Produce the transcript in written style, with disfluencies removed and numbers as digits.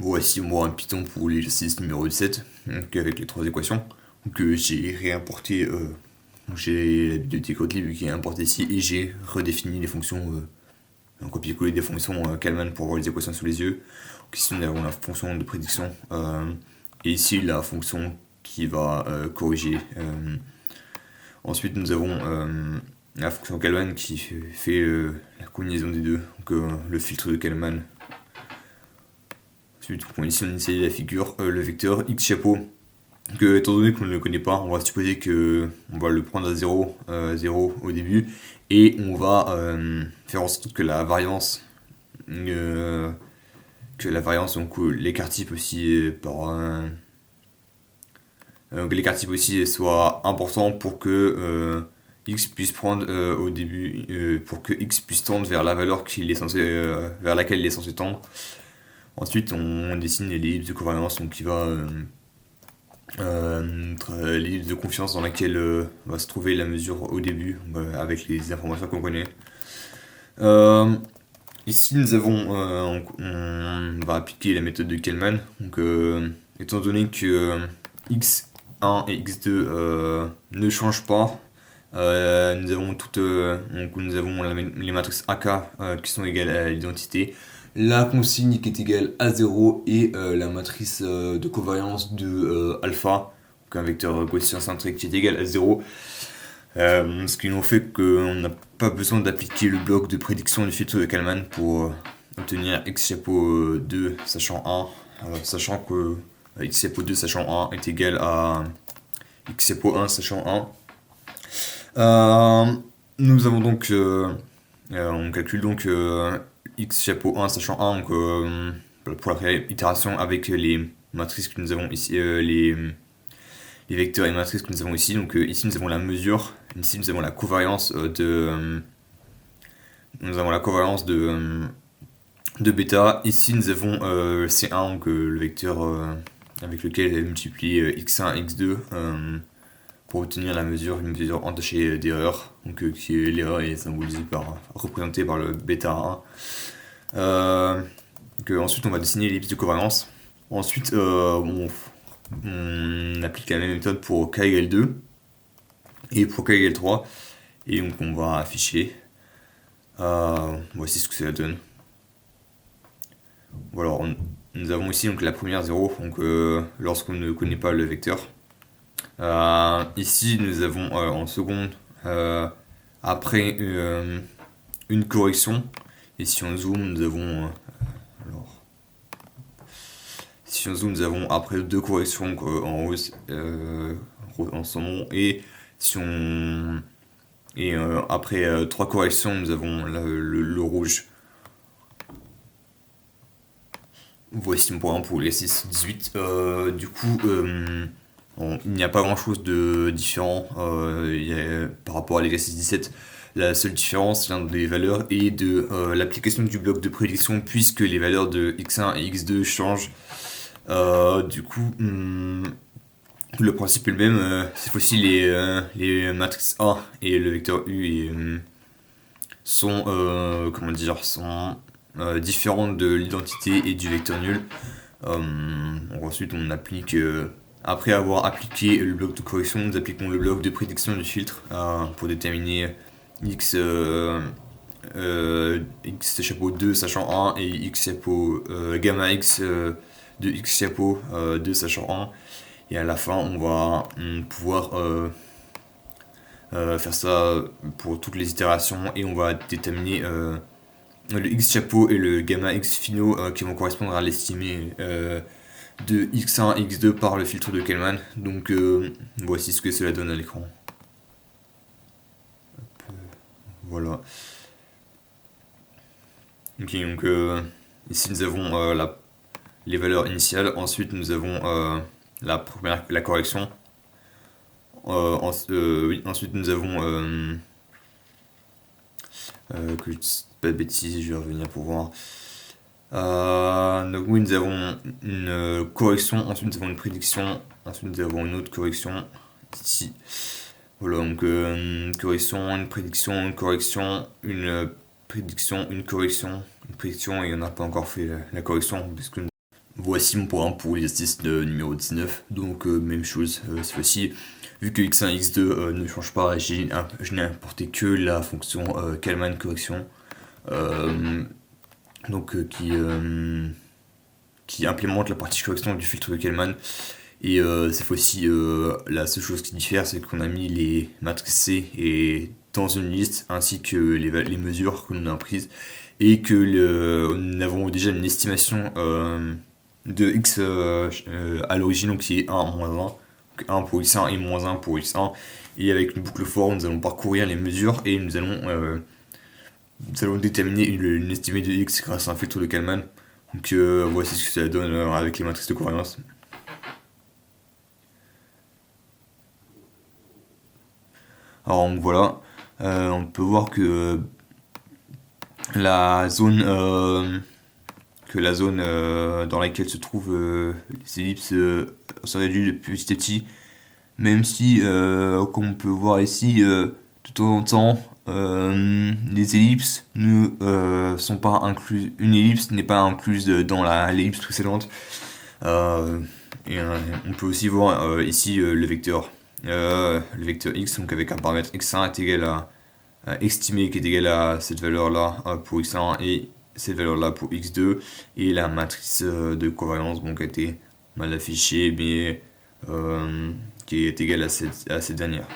Voici moi un Python pour l'exercice numéro 17, donc avec les trois équations. Donc j'ai réimporté, j'ai la bibliothèque Hotly qui est importée ici et j'ai redéfini les fonctions, un copier-coller des fonctions Kalman pour avoir les équations sous les yeux. Donc ici nous avons la fonction de prédiction et ici la fonction qui va corriger. Ensuite nous avons la fonction Kalman qui fait la combinaison des deux, donc le filtre de Kalman. Ensuite, ici on essaye la figure, le vecteur x chapeau. Donc, étant donné qu'on ne le connaît pas, on va supposer que on va le prendre à 0, 0 au début, et on va faire en sorte que la variance, donc l'écart type aussi l'écart type aussi soit important pour que x puisse prendre au début, pour que x puisse tendre vers la valeur vers laquelle il est censé tendre. Ensuite, on dessine l'ellipse de covariance, donc qui va l'ellipse de confiance dans laquelle va se trouver la mesure au début, avec les informations qu'on connaît. Ici, nous avons, on va appliquer la méthode de Kalman. Donc, étant donné que x1 et x2 ne changent pas, nous avons les matrices AK qui sont égales à l'identité, la consigne qui est égale à 0 et la matrice de covariance de alpha, donc un vecteur quotient centrique qui est égal à 0. Ce qui nous fait qu'on n'a pas besoin d'appliquer le bloc de prédiction du filtre de Kalman pour obtenir x chapeau 2 sachant 1, sachant que x chapeau 2 sachant 1 est égal à x chapeau 1 sachant 1. Nous avons donc, on calcule donc x chapeau 1 sachant 1 donc, pour la première itération avec les matrices que nous avons ici, les vecteurs et matrices que nous avons ici. Donc ici nous avons la mesure, ici nous avons la covariance de bêta. Ici nous avons C1, donc le vecteur avec lequel elle multiplie x1 et x2 pour obtenir une mesure entachée d'erreur. Donc l'erreur est représentée par le bêta 1. Ensuite on va dessiner l'ellipse de covariance. Ensuite on applique la même méthode pour k égale 2 et pour k égale 3. Et donc on va afficher. Voici ce que ça donne. Voilà, nous avons ici donc la première 0, donc lorsqu'on ne connaît pas le vecteur. Ici nous avons en seconde, après une correction, et si on zoome nous avons nous avons après deux corrections en haut en saumon, et après trois corrections nous avons le rouge. Voici mon programme pour l'exercice 18. Du coup, il n'y a pas grand chose de différent par rapport à l'exercice 17. La seule différence vient des valeurs et de l'application du bloc de prédiction, puisque les valeurs de x1 et x2 changent. Du coup, le principe est le même. Cette fois-ci, les matrices A et le vecteur U sont différentes de l'identité et du vecteur nul. Ensuite, on applique, après avoir appliqué le bloc de correction, nous appliquons le bloc de prédiction du filtre pour déterminer x chapeau 2 sachant 1 et x chapeau gamma x de x chapeau 2 sachant 1. Et à la fin, on va pouvoir faire ça pour toutes les itérations et on va déterminer le x chapeau et le gamma x finaux qui vont correspondre à l'estimé de x1 et x2 par le filtre de Kalman. Donc voici ce que cela donne à l'écran. Voilà. Ok, donc ici nous avons les valeurs initiales. Ensuite nous avons la correction. Ensuite nous avons que je dise pas de bêtises, je vais revenir pour voir. Donc oui, nous avons une correction, ensuite nous avons une prédiction, ensuite nous avons une autre correction ici. Voilà, donc une correction, une prédiction, une correction, une prédiction, une correction, une prédiction, et on n'a pas encore fait la correction, parce que Voici mon programme pour l'exercice de numéro 19. Donc même chose cette fois-ci. Vu que x1 et x2 ne changent pas, je n'ai importé que la fonction Kalman correction. Euh, qui implémente la partie correction du filtre de Kalman. Et cette fois-ci, la seule chose qui diffère, c'est qu'on a mis les matrices C et dans une liste, ainsi que les mesures que l'on a prises, et que nous avons déjà une estimation de x à l'origine, donc qui est 1 moins 1, donc 1 pour x1 et moins 1 pour x1. Et avec une boucle for, nous allons parcourir les mesures et nous allons déterminer une estimée de x grâce à un filtre de Kalman. Donc voici ce que ça donne avec les matrices de covariance. Alors donc voilà, on peut voir la zone, dans laquelle se trouvent les ellipses se réduit de petit à petit, même si, comme on peut voir ici, de temps en temps, les ellipses ne sont pas incluses. Une ellipse n'est pas incluse dans l'ellipse précédente. Euh, on peut aussi voir ici le vecteur x, donc avec un paramètre x1 est égal à estimé qui est égal à cette valeur-là pour x1 et cette valeur-là pour x2. Et la matrice de covariance donc, a été mal affichée, mais qui est égale à cette dernière.